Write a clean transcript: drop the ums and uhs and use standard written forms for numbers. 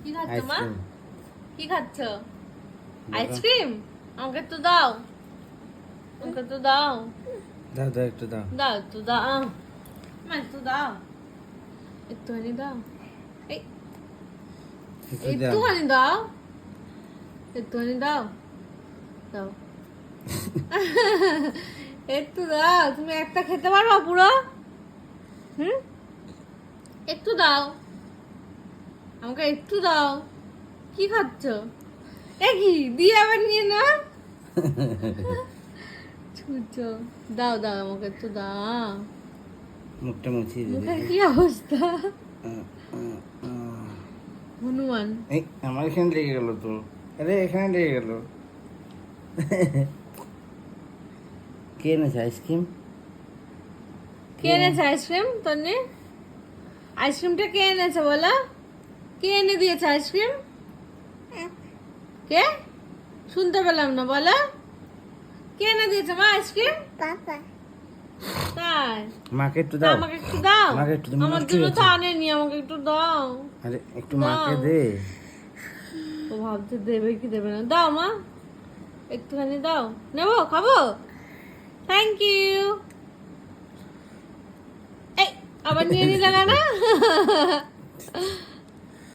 কি খাচ্ছ মা? কি খাচ্ছ? আইসক্রিম? আমাকে একটু দাও, আমাকে একটু দাও। দাও দাও একটু দাও। দাও একটু দাও, মা একটু দাও, একটুখানি দাও। এই একটু দাও। একটুখানি দাও, একটুখানি দাও, দাও। একটু দাও, তুমি একটা খেতে পারবা পুরো? হুম, একটু দাও, আমাকে একটু দাও। কি খাচ্ছ? এ কি দিয়ে আবার নিয়ে না? ছুঁচো, দাও দাও, আমাকে একটু দাও। মুখটা মুছিয়ে দিবি। মুখের কি অবস্থা? হনুমান। এই আমার এখানে লেগে গেল তো। আরে এখানে লেগে গেল। কে এনেছে আইসক্রিম? কে এনেছে আইসক্রিম? তন্নি, আইসক্রিমটা কে এনেছে বলো? কে এনে দিয়েছে আইসক্রিম? কে? শুনতে পেলাম না, বলো। কে এনে দিয়েছে মা আইসক্রিম? পাপা তাই? মাকে একটু তা দাও। আমাকে একটু দাও। আমাকে একটু দাও, আমার নষ্ট জন্য হয়ে তো গেছে। আনেনি, আমাকে একটু দাও। আরে একটু দাও। মাকে দে। ও ভাবছে দেবে কি দেবে না। দাও মা, একটুখানি দাও। নেবো, খাবো। Thank you. এই আবার নিয়ে নিলে না?